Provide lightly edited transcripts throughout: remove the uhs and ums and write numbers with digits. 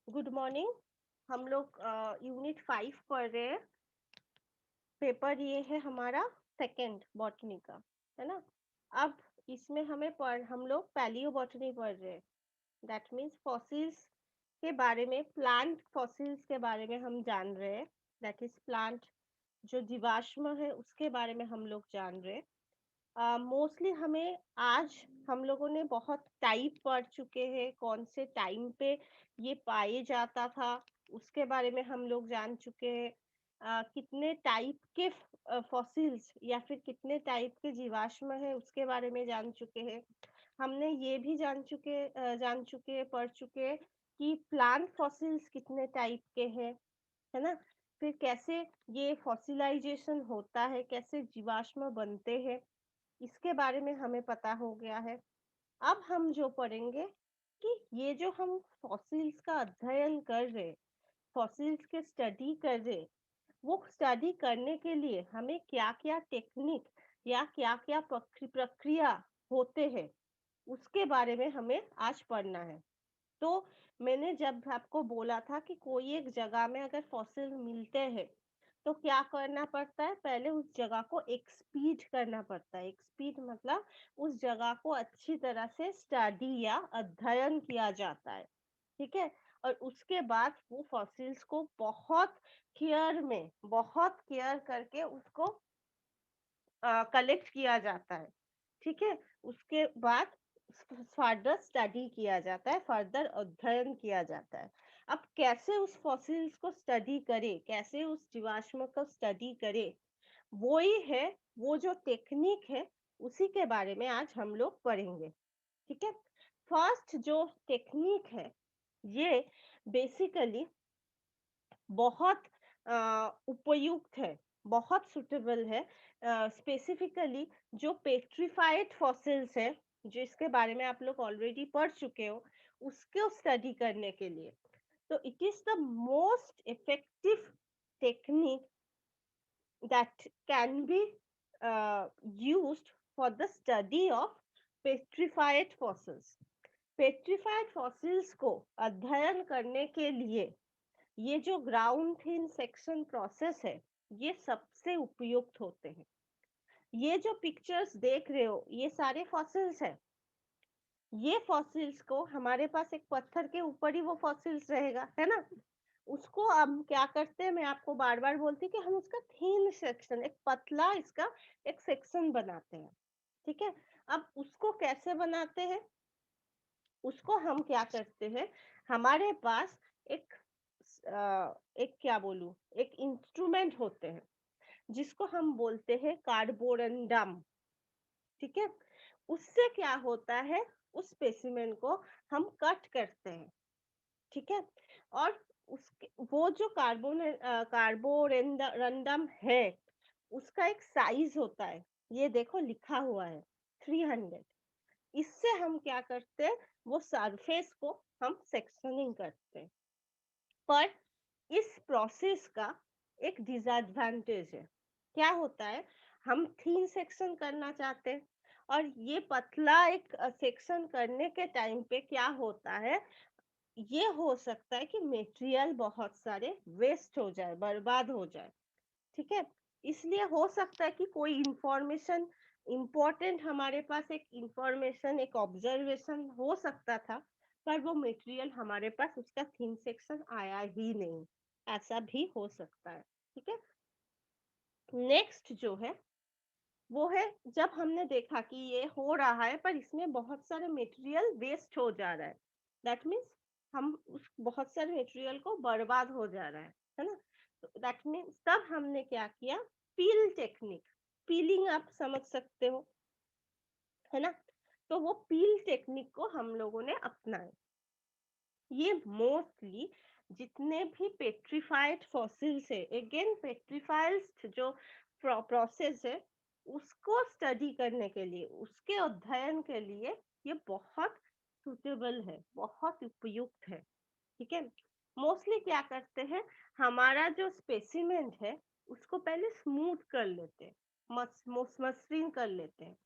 Good morning. हम लोग unit 5 पढ़ रहे हैं। पेपर ये है हमारा सेकंड बॉटनी का, है ना। अब इसमें हम लोग पैलियो बॉटनी पढ़ रहे हैं। दैट मीन्स फॉसिल्स के बारे में, प्लांट फॉसिल्स के बारे में हम जान रहे हैं। दैट इज प्लांट जो जीवाश्म है उसके बारे में हम लोग जान रहे हैं। मोस्टली हमें आज हम लोगों ने बहुत टाइप पढ़ चुके हैं, कौन से टाइम पे ये पाए जाता था उसके बारे में हम लोग जान चुके हैं। कितने टाइप के फॉसिल्स या फिर कितने टाइप के जीवाश्म है उसके बारे में जान चुके हैं। हमने ये भी जान चुके पढ़ चुके कि प्लांट फॉसिल्स कितने टाइप के हैं, है ना। फिर कैसे ये फॉसिलाइजेशन होता है, कैसे जीवाश्म बनते हैं, इसके बारे में हमें पता हो गया है। अब हम जो पढ़ेंगे कि ये जो हम फॉसिल्स का अध्ययन कर रहे, फॉसिल्स के स्टडी कर रहे, वो स्टडी करने के लिए हमें क्या-क्या टेक्निक या क्या-क्या प्रक्रिया होते हैं, उसके बारे में हमें आज पढ़ना है। तो मैंने जब आपको बोला था कि कोई एक जगह में अगर फॉसिल मिलते हैं तो क्या करना पड़ता है, पहले उस जगह को एक्सपीड करना पड़ता है। एक्सपीड मतलब उस जगह को अच्छी तरह से स्टडी या अध्ययन किया जाता है, ठीक है। और उसके बाद वो फॉसिल्स को बहुत केयर करके उसको कलेक्ट किया जाता है, ठीक है। उसके बाद फर्दर स्टडी किया जाता है, फर्दर अध्ययन किया जाता है। अब कैसे उस फॉसिल्स को स्टडी करे, कैसे उस जीवाश्म को स्टडी करे, वो ही है, वो जो टेक्निक है उसी के बारे में आज हम लोग पढ़ेंगे, ठीक है। फर्स्ट जो टेक्निक है ये बेसिकली बहुत उपयुक्त है, बहुत सुटेबल है। स्पेसिफिकली जो पेट्रिफाइड फॉसिल्स है, जो इसके बारे में आप लोग ऑलरेडी पढ़ चुके हो, उसको स्टडी करने के लिए। तो it is the most effective technique that can be used for the study of petrified fossils. Petrified fossils को अध्ययन करने के लिए ये जो ग्राउंड थिन सेक्शन प्रोसेस है, ये सबसे उपयुक्त होते हैं। ये जो पिक्चर्स देख रहे हो ये सारे फॉसिल्स है। ये फॉसिल्स को हमारे पास एक पत्थर के ऊपर ही वो फॉसिल्स रहेगा, है ना। उसको हम क्या करते हैं, मैं आपको बार बार बोलती हूँ कि हम उसका थीन सेक्शन, एक पतला इसका एक सेक्शन बनाते हैं, ठीक है। अब उसको कैसे बनाते हैं, उसको हम क्या करते हैं, हमारे पास एक एक क्या बोलूं, एक इंस्ट्रूमेंट होते हैं जिसको हम बोलते हैं कार्बोरंडम, ठीक है। उससे क्या होता है, उस स्पेसिमेन को हम कट करते हैं, ठीक है। और उसके वो जो कार्बोरेंडम है उसका एक साइज होता है, ये देखो लिखा हुआ है 300। इससे हम क्या करते हैं, वो सरफेस को हम सेक्शनिंग करते हैं। पर इस प्रोसेस का एक डिसएडवांटेज है। क्या होता है, हम थीन सेक्शन करना चाहते हैं और ये पतला एक सेक्शन करने के टाइम पे क्या होता है, ये हो सकता है कि मटेरियल बहुत सारे वेस्ट हो जाए, बर्बाद हो जाए, ठीक है। इसलिए हो सकता है कि कोई इंफॉर्मेशन इम्पोर्टेंट, हमारे पास एक इंफॉर्मेशन, एक ऑब्जर्वेशन हो सकता था, पर वो मटेरियल हमारे पास उसका थीन सेक्शन आया ही नहीं, ऐसा भी हो सकता है, ठीक है। नेक्स्ट जो है वो है, जब हमने देखा कि ये हो रहा है पर इसमें बहुत सारे मटेरियल वेस्ट हो जा रहा है, दैट मीन्स हम उस बहुत सारे मटेरियल को बर्बाद हो जा रहा है ना। तो दैट मीन्स तब हमने क्या किया, पील टेक्निक, पीलिंग आप समझ सकते हो, है ना। तो वो पील टेक्निक को हम लोगों ने अपनाया। ये मोस्टली जितने भी पेट्रिफाइड फॉसिल्स है, अगेन पेट्रिफाइड जो प्रोसेस है उसको स्टडी करने के लिए, उसके अध्ययन के लिए ये बहुत सुटेबल है, बहुत उपयुक्त है, ठीक है। मोस्टली क्या करते हैं, हमारा जो स्पेसिमेन है उसको पहले स्मूथ कर लेते हैं, मसृण कर लेते हैं।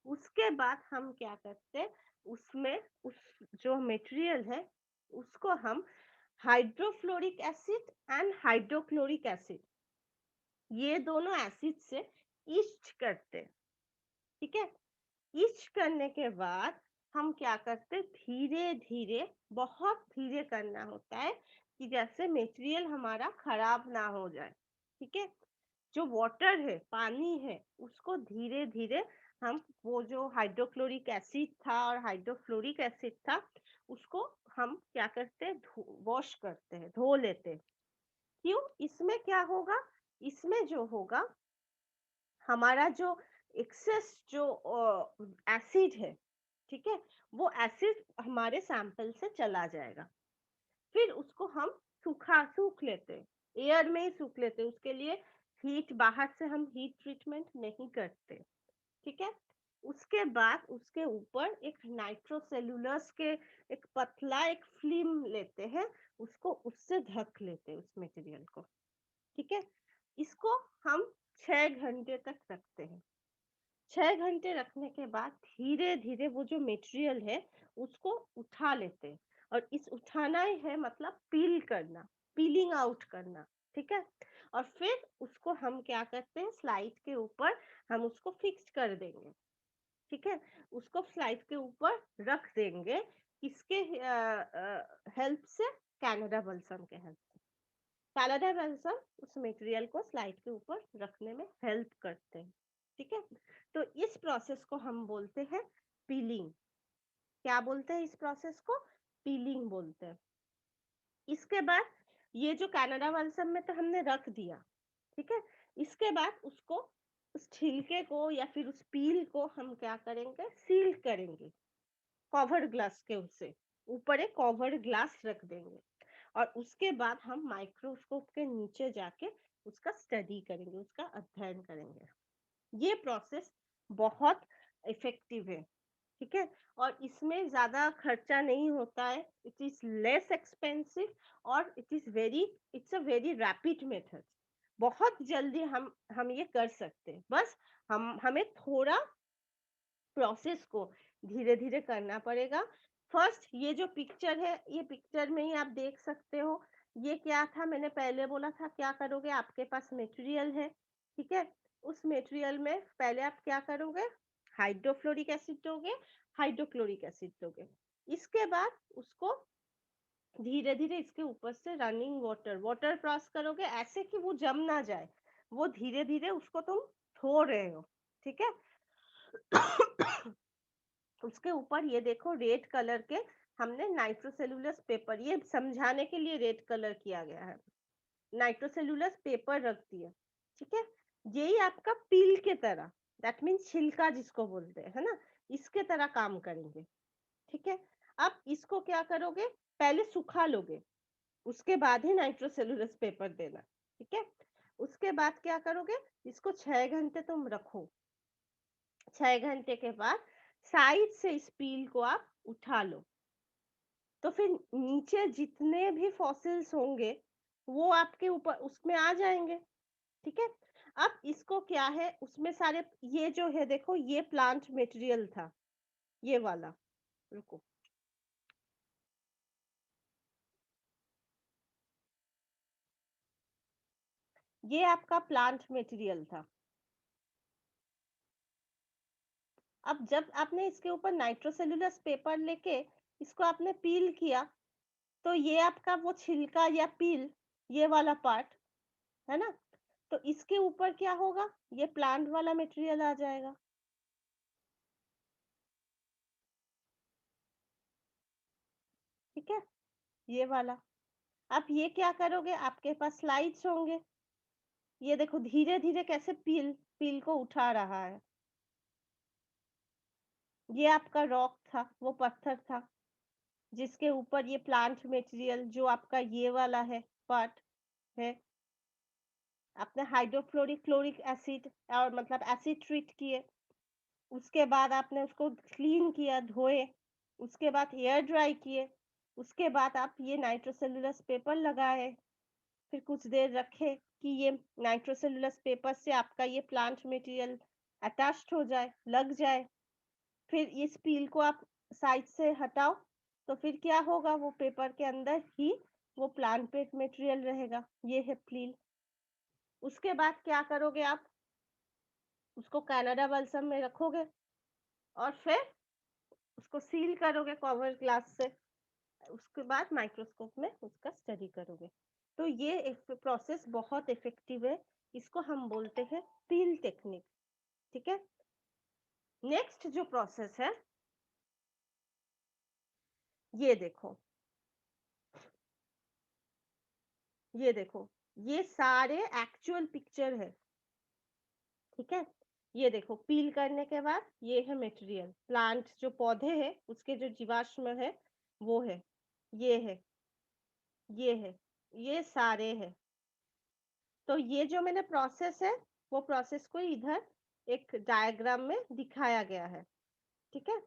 उसके बाद हम क्या करते हैं, उसमें उस जो मटेरियल है उसको हम hydrofluoric acid and hydrochloric acid, ये दोनों एसिड से ईस्ट करते हैं। ठीक है, ईस्ट करने के बाद हम क्या करते, धीरे धीरे, बहुत धीरे करना होता है कि जैसे मटेरियल हमारा खराब ना हो जाए। ठीक है, जो वाटर है, पानी है, उसको धीरे धीरे हम, वो जो हाइड्रोक्लोरिक एसिड था और हाइड्रोफ्लोरिक एसिड था, उसको हम क्या करते हैं, वॉश करते हैं, धो लेते हैं। क्यों? इसमें क्या होगा, इसमें जो होगा, हमारा जो एक्सेस जो एसिड है, ठीक है, वो एसिड हमारे सैंपल से चला जाएगा। फिर उसको हम सूख लेते हैं, एयर में ही सूख लेते हैं। उसके लिए हीट, बाहर से हम हीट ट्रीटमेंट नहीं करते। ठीक है, उसके बाद उसके ऊपर एक नाइट्रोसेल्युलस के एक पतला एक फिल्म लेते हैं, उसको उससे ढक लेते हैं उस मटेरियल को। ठीक है, इसको हम 6 घंटे तक रखते हैं। 6 घंटे रखने के बाद धीरे धीरे वो जो मटेरियल है उसको उठा लेते हैं। और इस उठाना ही है मतलब पील करना, पीलिंग आउट करना। ठीक है, और फिर उसको हम क्या करते हैं, स्लाइड के ऊपर हम उसको फिक्स कर देंगे। ठीक है, उसको स्लाइड के ऊपर रख देंगे, किसके हेल्प से, कनाडा बल्सम के हेल्प से। कनाडा बल्सम उस मटेरियल को स्लाइड के ऊपर रखने में हेल्प करते हैं। ठीक है, तो इस प्रोसेस को हम बोलते हैं पीलिंग। क्या बोलते हैं इस प्रोसेस को? पीलिंग बोलते हैं। इसके बाद ये जो कनाडा बल्सम में तो हमने रख दिया। ठीक है, इसके बाद उसको, उस छिलके को या फिर उस पील को हम क्या करेंगे, सील करेंगे कवर ग्लास के, उससे ऊपर एक कवर ग्लास रख देंगे। और उसके बाद हम माइक्रोस्कोप के नीचे जाके उसका स्टडी करेंगे, उसका अध्ययन करेंगे। ये प्रोसेस बहुत इफेक्टिव है। ठीक है, और इसमें ज्यादा खर्चा नहीं होता है, इट इज लेस एक्सपेंसिव, और it's a very rapid method. बहुत जल्दी हम ये कर सकते हैं। बस हमें थोड़ा प्रोसेस को धीरे धीरे करना पड़ेगा। फर्स्ट, ये जो पिक्चर है, ये पिक्चर में ही आप देख सकते हो, ये क्या था, मैंने पहले बोला था क्या करोगे, आपके पास मटेरियल है। ठीक है, उस मटेरियल में पहले आप क्या करोगे, हाइड्रोफ्लोरिक एसिड दोगे, हाइड्रोक्लोरिक एसिड दोगे। इसके बाद उसको धीरे धीरे इसके ऊपर से रनिंग वाटर क्रॉस करोगे, ऐसे कि वो जम ना जाए। वो धीरे धीरे उसको तुम धो रहे हो। ठीक है, उसके ऊपर ये देखो, रेड कलर के हमने नाइट्रोसेल्युलस पेपर, ये समझाने के लिए रेड कलर किया गया है, नाइट्रोसेल्युलस पेपर रख दिया। ठीक है, यही आपका पील के तरह, दैट मीन्स छिलका जिसको बोलते हैं, है ना, इसके तरह काम करेंगे। ठीक है, अब इसको क्या करोगे, पहले सुखा लोगे, उसके बाद ही नाइट्रोसेल्युलस पेपर देना। ठीक है, उसके बाद क्या करोगे, इसको 6 घंटे तुम रखो। 6 घंटे के बाद साइड से इस पील को आप उठा लो, तो फिर नीचे जितने भी फॉसिल्स होंगे वो आपके ऊपर उसमें आ जाएंगे। ठीक है, अब इसको क्या है, उसमें सारे, ये जो है देखो, ये प्लांट मटेरियल था, ये वाला, रुको, ये आपका प्लांट मटेरियल था। अब जब आपने इसके ऊपर नाइट्रोसेल्युलस पेपर लेके इसको आपने पील किया, तो ये आपका वो छिलका या पील, ये वाला पार्ट, है ना, तो इसके ऊपर क्या होगा, ये प्लांट वाला मटेरियल आ जाएगा। ठीक है, ये वाला। आप ये क्या करोगे, आपके पास स्लाइड्स होंगे, ये देखो धीरे धीरे कैसे पील पील को उठा रहा है। ये आपका रॉक था, वो पत्थर था जिसके ऊपर ये प्लांट मटेरियल जो आपका ये वाला है पार्ट है। आपने हाइड्रोफ्लोरिक क्लोरिक एसिड, और मतलब एसिड ट्रीट किए, उसके बाद आपने उसको क्लीन किया, धोए, उसके बाद एयर ड्राई किए, उसके बाद आप ये नाइट्रोसेल्युलस पेपर लगाए, फिर कुछ देर रखे कि ये नाइट्रोसेल्युलस पेपर से आपका ये प्लांट मटेरियल अटैच्ड हो जाए, लग जाए। फिर इस पील को आप साइड से हटाओ, तो फिर क्या होगा, वो पेपर के अंदर ही वो प्लांट बेस्ड मटेरियल रहेगा, ये है प्लील। उसके बाद क्या करोगे आप, उसको कनाडा बल्सम में रखोगे और फिर उसको सील करोगे कवर ग्लास से। उसके बाद माइक्रोस्कोप में उसका स्टडी करोगे। तो ये एक प्रोसेस बहुत इफेक्टिव है, इसको हम बोलते हैं पील टेक्निक। ठीक है, नेक्स्ट जो प्रोसेस है, ये देखो, ये देखो, ये सारे एक्चुअल पिक्चर है। ठीक है, ये देखो, पील करने के बाद ये है मटेरियल, प्लांट जो पौधे है उसके जो जीवाश्म है वो है, ये है, ये है, ये सारे है। तो ये जो मैंने प्रोसेस है, वो प्रोसेस को इधर एक डायग्राम में दिखाया गया है। ठीक है,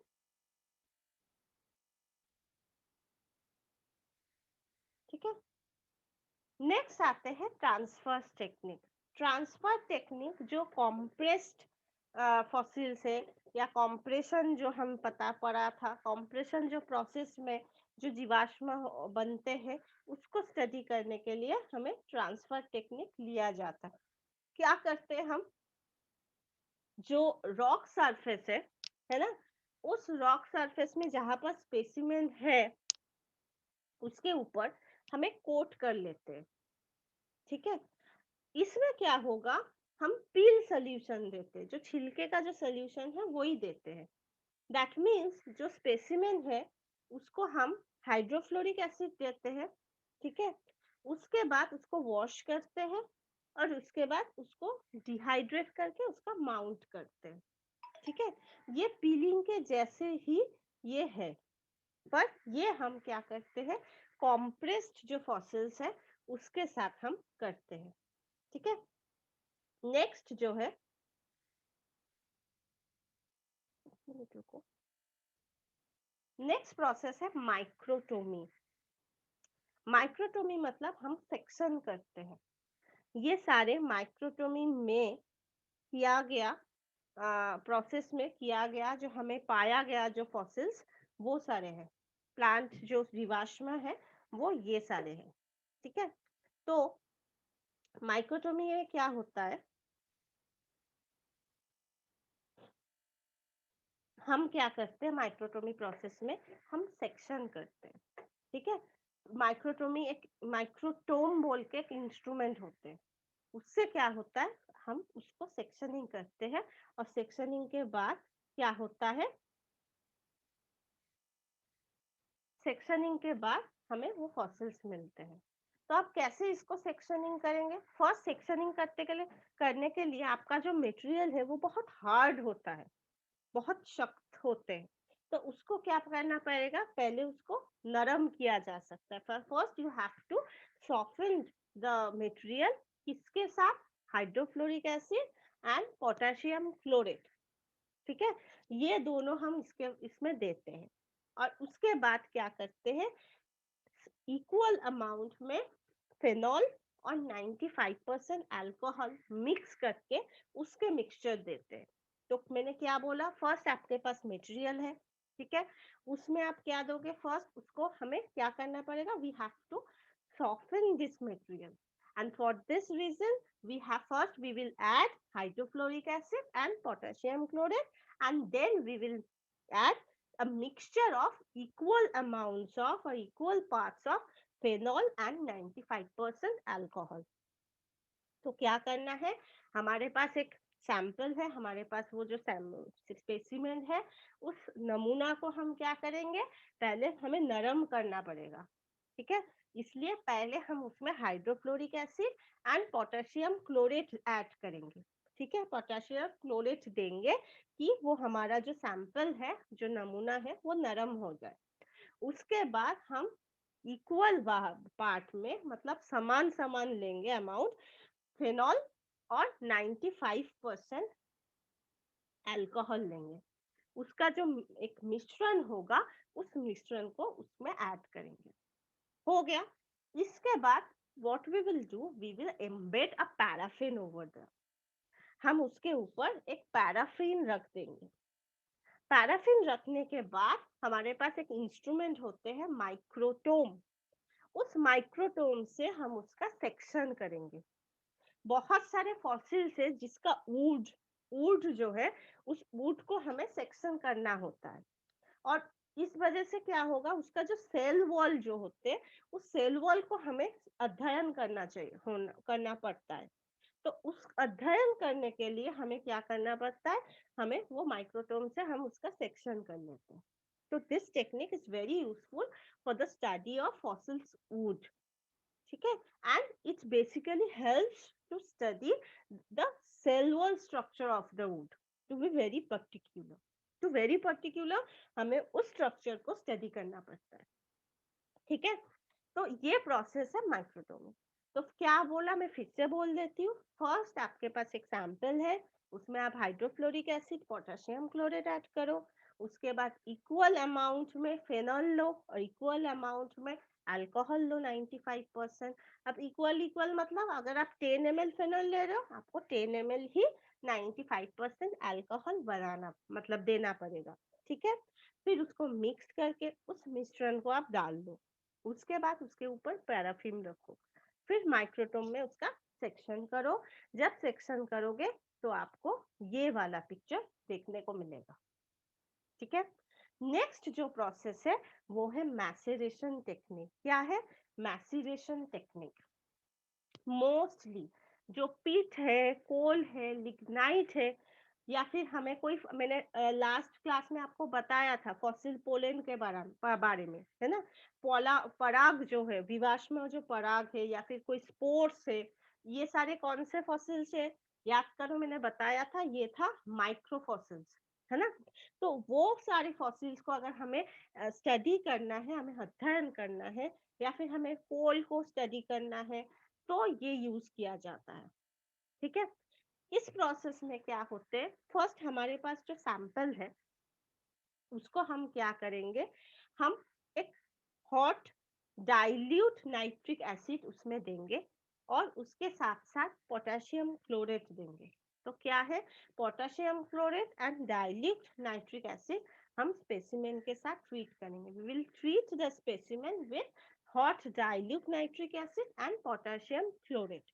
ठीक है, नेक्स्ट आते हैं ट्रांसफर टेक्निक। ट्रांसफर टेक्निक जो कॉम्प्रेस्ड फॉसिल से, या कॉम्प्रेशन जो हम पता पड़ा था, कॉम्प्रेशन जो प्रोसेस में जो जीवाश्म बनते हैं उसको स्टडी करने के लिए हमें ट्रांसफर टेक्निक लिया जाता है। क्या करते हैं हम, जो रॉक सरफेस है ना, उस रॉक सरफेस में जहां पर स्पेसिमेन है उसके ऊपर हमें कोट कर लेते हैं। ठीक है, इसमें क्या होगा, हम पील सोल्यूशन देते हैं, जो छिलके का जो सोल्यूशन है वही देते हैं। दैट मीन्स जो स्पेसिमेन है उसको हम हाइड्रोफ्लोरिक एसिड देते हैं। ठीक है, उसके बाद उसको वॉश करते हैं और उसके बाद उसको डिहाइड्रेट करके उसका माउंट करते हैं। ठीक है, ये पीलिंग के जैसे ही ये है, पर ये हम क्या करते हैं, कॉम्प्रेस्ड जो फॉसिल्स है उसके साथ हम करते हैं। ठीक है, नेक्स्ट जो है, नेक्स्ट प्रोसेस है माइक्रोटोमी। माइक्रोटोमी मतलब हम सेक्शन करते हैं। ये सारे माइक्रोटोमी में किया गया, प्रोसेस में किया गया, जो हमें पाया गया जो फॉसिल्स वो सारे हैं, प्लांट जो जीवाश्म है वो ये सारे हैं। ठीक है, तो माइक्रोटोमी में क्या होता है, हम क्या करते हैं माइक्रोटोमी प्रोसेस में, हम सेक्शन करते हैं। ठीक है, माइक्रोटोमी एक माइक्रोटोम बोल के एक इंस्ट्रूमेंट होते हैं, उससे क्या होता है, हम उसको सेक्शनिंग करते हैं और सेक्शनिंग के बाद क्या होता है, सेक्शनिंग के बाद हमें वो फॉसिल्स मिलते हैं। तो आप कैसे इसको सेक्शनिंग करेंगे, फर्स्ट सेक्शनिंग करने के लिए आपका जो मटेरियल है वो बहुत हार्ड होता है, बहुत सख्त होते हैं। तो उसको क्या करना पड़ेगा, पहले उसको नरम किया जा सकता है। First you have to soften the material, किसके साथ, hydrofluoric acid and potassium chlorate. ठीक है, ये दोनों हम इसमें देते हैं और उसके बाद क्या करते हैं, इक्वल अमाउंट में फिनॉल और 95% अल्कोहल मिक्स करके उसके मिक्सचर देते हैं। तो मैंने क्या बोला, फर्स्ट आपके पास मटेरियल है, ठीक है, उसमें आप क्या दोगे, फर्स्ट उसको हमें क्या करना पड़ेगा, we have to soften this material, and for this reason we will add hydrofluoric acid and potassium chloride, and then we will add a mixture of equal amounts of or equal parts of phenol and 95% alcohol। तो क्या करना है, हमारे पास एक sample है, हमारे पास वो जो स्पेसिमेन है, उस नमूना को हम क्या करेंगे, पहले हमें नरम करना पड़ेगा। ठीक है, इसलिए पहले हम उसमें hydrofluoric acid and potassium chlorate add करेंगे। ठीक है, पोटेशियम क्लोरेट देंगे कि वो हमारा जो सैंपल है, जो नमूना है, वो नरम हो जाए। उसके बाद हम इक्वल पार्ट में, मतलब समान समान लेंगे अमाउंट, फिनॉल और 95% अल्कोहल लेंगे। उसका जो एक मिश्रण होगा, उस मिश्रण को उसमें ऐड करेंगे। हो गया, इसके बाद what we will do, we will embed a paraffin over there। हम उसके ऊपर एक पैराफिन रख देंगे। पैराफिन रखने के बाद हमारे पास एक इंस्ट्रूमेंट होते हैं माइक्रोटोम, उस माइक्रोटोम से हम उसका सेक्शन करेंगे। बहुत सारे फॉसिल्स है जिसका वुड वुड जो है, उस वुड को हमें सेक्शन करना होता है। और इस वजह से क्या होगा, उसका जो सेल वॉल जो होते हैं, उस सेल वॉल को हमें अध्ययन करना चाहिए, होना करना पड़ता है। तो उस अध्ययन करने के लिए हमें क्या करना पड़ता है, हमें वो माइक्रोटोम से हम उसका सेक्शन कर लेते हैं। तो this technique is very useful for the study of fossils wood. ठीक है, and it's basically helps to study the cell wall structure of the wood, to be very particular. To very particular हमें उस structure को study करना पड़ता है। ठीक है, तो ये प्रोसेस है माइक्रोटोमी। तो क्या बोला, मैं फिर से बोल देती हूँ। फर्स्ट आपके पास एक सैंपल है, उसमें आप hydrofluoric acid potassium chloride add करो। उसके बाद इक्वल अमाउंट में फेनॉल लो और इक्वल अमाउंट में अल्कोहल लो 95%। अब इक्वल इक्वल मतलब अगर आप 10 ml फेनॉल ले रहे हो, आपको 10 ml ही 95% अल्कोहल बनाना मतलब देना पड़ेगा। ठीक है, फिर उसको मिक्स करके उस मिश्रण को आप डाल दो। उसके बाद उसके ऊपर पैराफिन रखो, फिर माइक्रोटोम में उसका सेक्शन करो। जब सेक्शन करोगे तो आपको ये वाला पिक्चर देखने को मिलेगा। ठीक है, नेक्स्ट जो प्रोसेस है वो है मैसेरेशन टेक्निक। क्या है मैसेरेशन टेक्निक? मोस्टली जो पिट है, कोल है, लिग्नाइट है, या फिर हमें कोई, मैंने लास्ट क्लास में आपको बताया था फॉसिल पोलन के बारे में, है ना। पराग जो है, विवाष्म जो पराग है या फिर कोई स्पोर्स है, ये सारे कौन से फॉसिल्स है, याद करो, मैंने बताया था ये था माइक्रो फॉसिल्स, है ना। तो वो सारे फॉसिल्स को अगर हमें स्टडी करना है, हमें अध्ययन करना है, या फिर हमें कोल को स्टडी करना है, तो ये यूज किया जाता है। ठीक है, इस प्रोसेस में क्या होते हैं, फर्स्ट हमारे पास जो सैंपल है उसको हम क्या करेंगे, हम एक हॉट डाइल्यूट नाइट्रिक एसिड उसमें देंगे और उसके साथ साथ पोटेशियम क्लोरेट देंगे। तो क्या है, potassium chlorate and dilute nitric acid हम स्पेसिमेन के साथ ट्रीट करेंगे। We will treat the specimen with hot dilute nitric acid and potassium chlorate.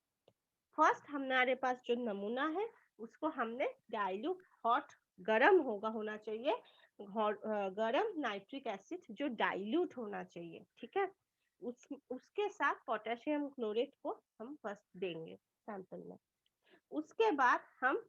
First हमारे पास जो नमूना है उसको हमने डाइल्यूट हॉट, गरम होना चाहिए, गरम नाइट्रिक एसिड जो डाइल्यूट होना चाहिए। ठीक है, उसके साथ पोटेशियम क्लोरेट को हम फर्स्ट देंगे सैंपल में। उसके बाद हम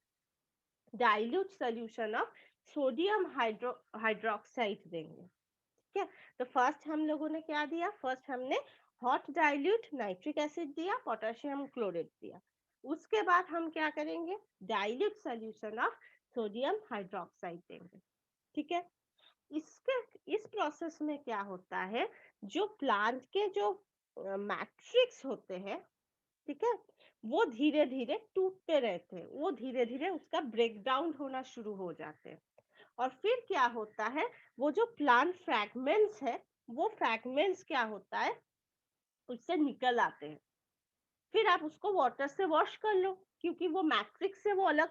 dilute solution of sodium hydroxide देंगे। ठीक है, तो फर्स्ट हम लोगों ने क्या दिया, फर्स्ट हमने हॉट डाइल्यूट नाइट्रिक एसिड दिया, पोटेशियम क्लोराइड दिया। उसके बाद हम क्या करेंगे, dilute solution of sodium hydroxide देंगे। ठीक है, इसके इस प्रोसेस में क्या होता है, जो प्लांट के जो मैट्रिक्स होते हैं, ठीक है, वो धीरे धीरे टूटते रहते हैं, वो धीरे धीरे उसका ब्रेक डाउन होना शुरू हो जाते हैं। और फिर क्या होता है, वो जो प्लांट फ्रैगमेंट्स है, वो फ्रैगमेंट्स क्या होता है, उससे निकल आते हैं। फिर आप उसको वाटर से वॉश कर लो, क्योंकि वो मैट्रिक्स से वो अलग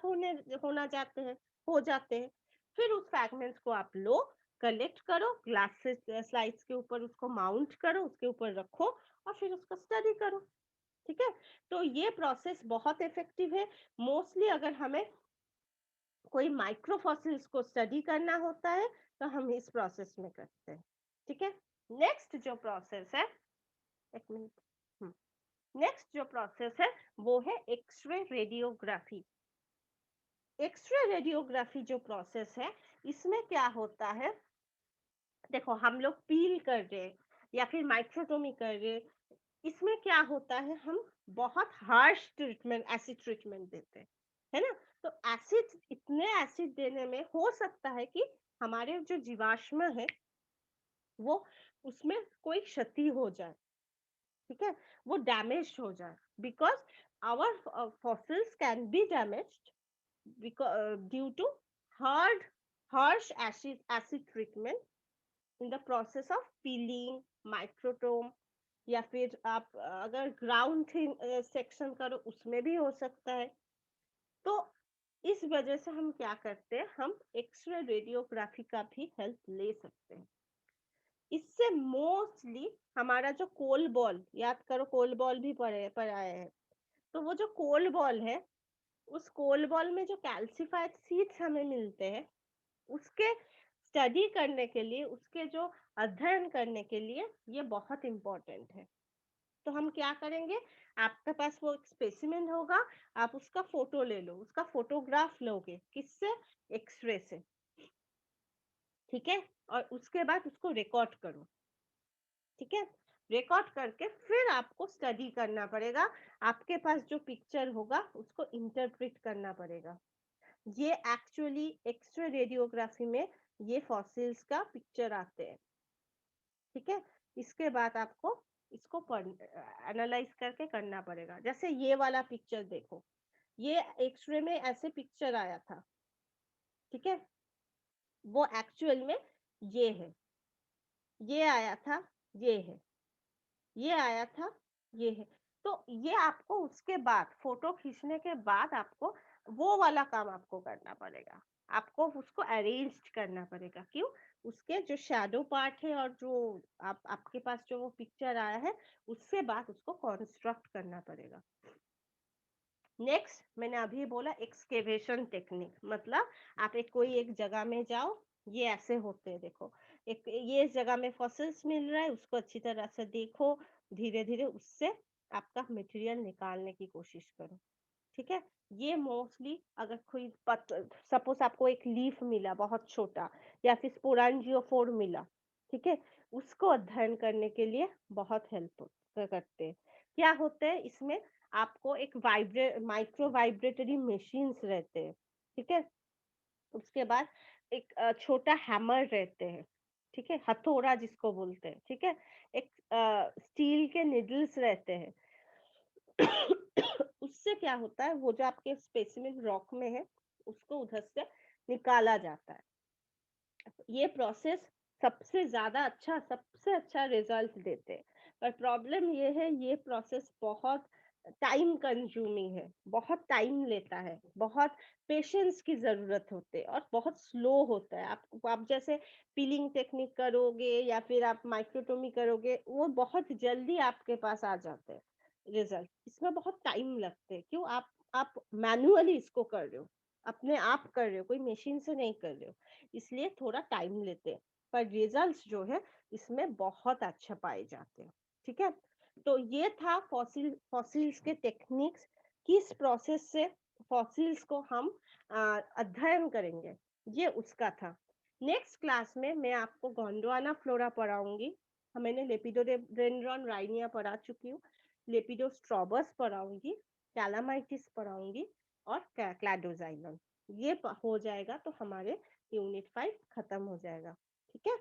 होना जाते हैं, हो जाते हैं। फिर उस फ्रैगमेंट्स को आप लो, कलेक्ट करो, ग्लास स्लाइड्स के ऊपर उसको माउंट करो, उसके ऊपर रखो और फिर उसको स्टडी करो। ठीक है, तो ये प्रोसेस बहुत इफेक्टिव है। मोस्टली अगर हमें कोई माइक्रोफॉसिल्स को स्टडी करना होता है तो हम इस प्रोसेस में करते हैं। ठीक है, नेक्स्ट जो प्रोसेस है, एक मिनट, नेक्स्ट जो प्रोसेस है वो है एक्सरे रेडियोग्राफी। एक्सरे रेडियोग्राफी जो प्रोसेस है, इसमें क्या होता है, देखो हम लोग पील कर रहे या फिर माइक्रोटोमी कर रहे, इसमें क्या होता है, हम बहुत हार्श ट्रीटमेंट, एसिड ट्रीटमेंट देते हैं, है ना। तो एसिड, इतने एसिड देने में हो सकता है कि हमारे जो जीवाश्म है वो, उसमें कोई क्षति हो जाए। ठीक है, वो डैमेज हो जाए, because our fossils can be damaged due to hard harsh acid treatment in the process of peeling, microtome, या फिर आप अगर ग्राउंड सेक्शन करो उसमें भी हो सकता है। तो इस वजह से हम क्या करते हैं, हम एक्सरे रेडियोग्राफी का भी हेल्प ले सकते हैं। इससे मोस्टली हमारा जो कोल बॉल, याद करो कोल बॉल भी पढ़ाए हैं, तो वो जो कोल बॉल है, उस कोल बॉल में जो कैल्सिफाइड सीड्स हमें मिलते हैं, उसके स्टडी करने के लिए, उसके जो अध्ययन करने के लिए ये बहुत इम्पोर्टेंट है। तो हम क्या करेंगे, आपके पास वो एक स्पेसिमेन होगा, आप उसका फोटो ले लो, उसका फोटोग्राफ लोगे, किससे, एक्सरे से, ठीक है, और उसके बाद उसको रिकॉर्ड करो, ठीक है, रिकॉर्ड करके फिर आपको स्टडी करना पड़ेगा, आपके पास जो पिक्चर होगा उसको इंटरप्रेट करना पड़ेगा। ये एक्चुअली एक्सरे रेडियोग्राफी में ये फॉसिल्स का पिक्चर आते हैं, ठीक है। इसके बाद आपको इसको एनालाइज करके करना पड़ेगा। जैसे ये वाला पिक्चर देखो, ये एक्सरे में ऐसे पिक्चर आया था, ठीक है, वो एक्चुअल में ये है, ये आया था, ये है, ये आया था, ये है। तो ये आपको उसके बाद फोटो खींचने के बाद आपको वो वाला काम आपको करना पड़ेगा, आपको उसको अरेंज करना पड़ेगा। क्यों, उसके जो शैडो पार्ट है और जो आपके पास जो वो पिक्चर आया है, उससे बाद उसको कंस्ट्रक्ट करना पड़ेगा। नेक्स्ट मैंने अभी बोला एक्सकेवेशन टेक्निक, मतलब आप कोई एक जगह में जाओ, ये ऐसे होते हैं, देखो एक ये जगह में फॉसिल्स मिल रहा है, उसको अच्छी तरह से देखो, धीरे धीरे उससे आपका मटेरियल निकालने की कोशिश करो, ठीक है। ये मोस्टली अगर कोई सपोज आपको एक लीफ मिला बहुत छोटा, या फिर स्पोरांजियोफोर मिला, ठीक है, उसको अध्ययन करने के लिए बहुत हेल्प करते हैं। क्या होते हैं इसमें, आपको एक माइक्रो वाइब्रेटरी मशीन्स रहते हैं, ठीक है, उसके बाद एक छोटा हैमर रहते हैं, ठीक है, हथौड़ा जिसको बोलते हैं, ठीक है, एक स्टील के निडल्स रहते हैं। उससे क्या होता है, वो जो आपके स्पेसिमिन रॉक में है, उसको उधर से निकाला जाता है। ये प्रोसेस सबसे अच्छा रिजल्ट देते हैं। पर प्रॉब्लम ये है, ये प्रोसेस बहुत टाइम कंज्यूमिंग है, बहुत टाइम लेता है, बहुत पेशेंस की जरूरत होती है और बहुत स्लो होता है। आप जैसे पीलिंग टेक्निक करोगे या फिर आप माइक्रोटोमी करोगे, वो बहुत जल्दी आपके पास आ जाते हैं रिजल्ट। इसमें बहुत टाइम लगते हैं। क्यों, आप मैनुअली इसको कर रहे हो, अपने आप कर रहे हो, कोई मशीन से नहीं कर रहे हो, इसलिए थोड़ा टाइम लेते हैं। पर रिजल्ट्स जो है इसमें बहुत अच्छा पाए जाते हैं, ठीक है। तो ये था फॉसिल्स के टेक्निक्स, किस प्रोसेस से फॉसिल्स को हम अध्ययन करेंगे, ये उसका था। नेक्स्ट क्लास में मैं आपको गोंडवाना फ्लोरा पढ़ाऊंगी। मैंने लेपिडोडेंड्रॉन राइनिया पढ़ा चुकी हूँ, लेपिडोस्ट्रोबस पढ़ाऊंगी, कैलामाइटिस पढ़ाऊंगी और क्लैडोजाइलम। ये हो जाएगा तो हमारे यूनिट 5 खत्म हो जाएगा, ठीक है।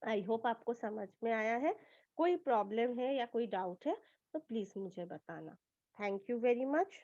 आई होप आपको समझ में आया है। कोई प्रॉब्लम है या कोई डाउट है तो प्लीज मुझे बताना। Thank you very much.